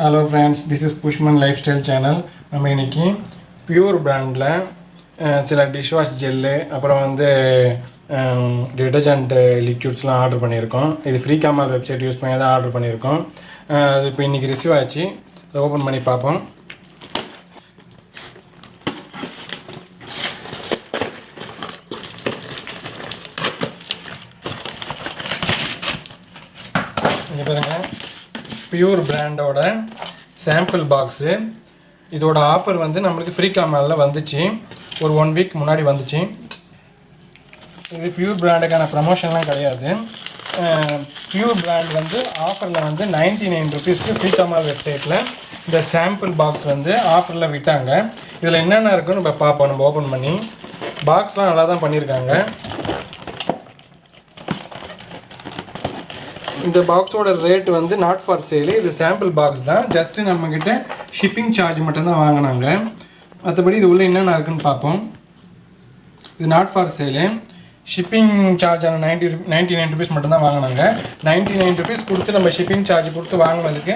Hello friends, this is Pushman Lifestyle channel. நம்ம இன்னைக்கு pure பிராண்ட்ல சில டிஷ் வாஷ் ஜெல் அப்புறம் வந்து டிடர்ஜென்ட் லிக்விட்ஸ்லாம் ஆர்டர் பண்ணியிருக்கோம். இது ஃப்ரீகாமால் வெப்சைட் யூஸ் பண்ணி தான் ஆர்டர் பண்ணியிருக்கோம். அது இப்போ இன்னைக்கு ரிசீவ் ஆச்சு. அதை ஓப்பன் பண்ணி பார்ப்போம். இங்கே பாருங்க, பியூர் பிராண்டோட சாம்பிள் பாக்ஸு. இதோட ஆஃபர் வந்து நம்மளுக்கு ஃப்ரீகாமாலில் வந்துச்சு. ஒரு 1 வீக் முன்னாடி வந்துச்சு. இது பியூர் பிராண்டுக்கான ப்ரமோஷன்லாம் கிடையாது. பியூர் பிராண்ட் வந்து ஆஃபரில் வந்து 99 ருபீஸ்க்கு ஃப்ரீகாமால் வெப்சைட்டில் இந்த சாம்பிள் பாக்ஸ் வந்து ஆஃபரில் விட்டாங்க. இதில் என்னென்ன இருக்குன்னு நம்ம பார்ப்போம். நம்ம ஓப்பன் பண்ணி பாக்ஸ்லாம் நல்லா தான் பண்ணியிருக்காங்க. இந்த பாக்ஸோட ரேட் வந்து நாட் ஃபார் சேலு. இது சாம்பிள் பாக்ஸ் தான். ஜஸ்ட்டு நம்மக்கிட்ட ஷிப்பிங் சார்ஜ் மட்டும்தான் வாங்கினாங்க. மற்றபடி இது உள்ளே என்னென்ன இருக்குன்னு பார்ப்போம். இது நாட் ஃபார் சேலு. ஷிப்பிங் சார்ஜான 99 ருபீஸ் மட்டும்தான் வாங்கினாங்க. 99 ருபீஸ் கொடுத்து நம்ம ஷிப்பிங் சார்ஜ் கொடுத்து வாங்கினதுக்கு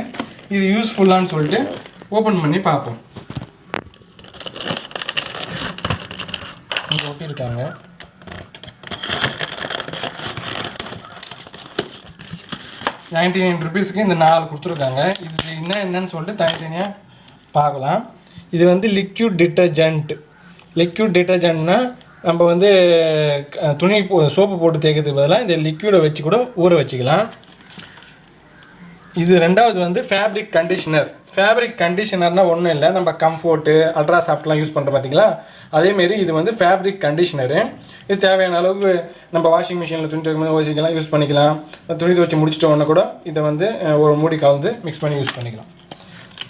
இது யூஸ்ஃபுல்லான்னு சொல்லிட்டு ஓப்பன் பண்ணி பார்ப்போம். இங்கே ஒட்டியிருக்காங்க. ₹99 இந்த 4 கொடுத்துருக்காங்க. இது என்னன்னு சொல்லிட்டு தனித்தனியாக பார்க்கலாம். இது வந்து லிக்விட் டிட்டர்ஜென்ட்னா நம்ம வந்து துணி சோப்பு போட்டு தேய்க்கிறதுக்கு பதிலாக இந்த லிக்விடை வச்சு கூட ஊற வச்சுக்கலாம். இது ரெண்டாவது வந்து ஃபேப்ரிக் கண்டிஷனர்னால் ஒன்றும் இல்லை, நம்ம கம்ஃபோர்ட்டு அல்ட்ரா சாஃப்ட்லாம் யூஸ் பண்ணுறோம் பார்த்தீங்களா, அதேமாரி இது வந்து ஃபேப்ரிக் கண்டிஷனரு. இது தேவையான அளவுக்கு நம்ம வாஷிங் மிஷினில் துணி துவைக்கும் ஓசிக்கலாம், யூஸ் பண்ணிக்கலாம். துணி துவைச்சி முடிச்சிட்டோன்னா கூட இதை வந்து ஒரு மூடி கலந்து மிக்ஸ் பண்ணி யூஸ் பண்ணிக்கலாம்.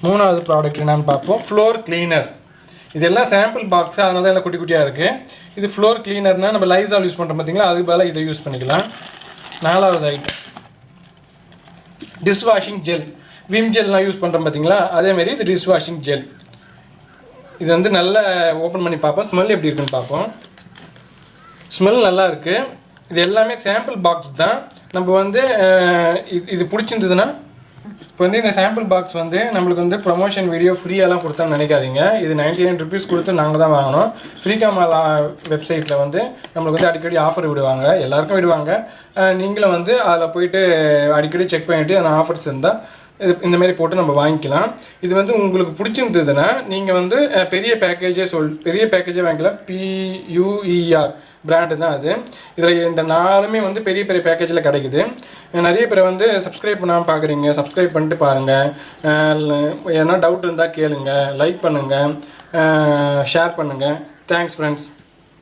மூணாவது ப்ராடக்ட் என்னன்னு பார்ப்போம். Floor cleaner. இதெல்லாம் சாம்பிள் பாக்ஸு, அதனால தான் எல்லாம் குட்டி குட்டியாக இருக்குது. இது ஃப்ளோர் கிளீனர்னால் நம்ம லைசால் யூஸ் பண்ணுறோம் பார்த்தீங்களா, அதுக்கு பதிலாக இதை யூஸ் பண்ணிக்கலாம். நாலாவது item dish washing gel. Vim ஜெல்லாம் யூஸ் பண்ணுறோம் பார்த்தீங்களா, அதேமாரி இது டிஷ் வாஷிங் ஜெல். இது வந்து நல்லா ஓப்பன் பண்ணி பார்ப்போம். ஸ்மெல் எப்படி இருக்குன்னு பார்ப்போம். ஸ்மெல் நல்லா இருக்குது. இது எல்லாமே சாம்பிள் பாக்ஸ் தான். நம்ம வந்து இது பிடிச்சிருந்ததுன்னா இப்போ வந்து இந்த சாம்பிள் பாக்ஸ் வந்து நம்மளுக்கு வந்து ப்ரொமோஷன் வீடியோ ஃப்ரீயெல்லாம் கொடுத்தான்னு நினைக்காதீங்க. இது 99 ருபீஸ் கொடுத்து நாங்கள் தான் வாங்கினோம். ஃப்ரீகாமால் வெப்சைட்டில் வந்து நம்மளுக்கு வந்து அடிக்கடி ஆஃபர் விடுவாங்க, எல்லாருக்கும் விடுவாங்க. நீங்களும் வந்து அதில் போயிட்டு அடிக்கடி செக் பண்ணிவிட்டு அந்த ஆஃபர்ஸ் இருந்தால் இந்தமாரி போட்டு நம்ம வாங்கிக்கலாம். இது வந்து உங்களுக்கு பிடிச்சிருந்ததுன்னா நீங்கள் வந்து பெரிய பேக்கேஜே வாங்கிக்கலாம். PUER பிராண்டு தான் அது. இதில் இந்த 4மே வந்து பெரிய பேக்கேஜில் கிடைக்குது. நிறைய பேர் வந்து சப்ஸ்கிரைப் பண்ணாமல் பார்க்குறீங்க. சப்ஸ்கிரைப் பண்ணிட்டு பாருங்கள். எதனா டவுட் இருந்தால் கேளுங்க. லைக் பண்ணுங்கள், ஷேர் பண்ணுங்கள். Thanks friends.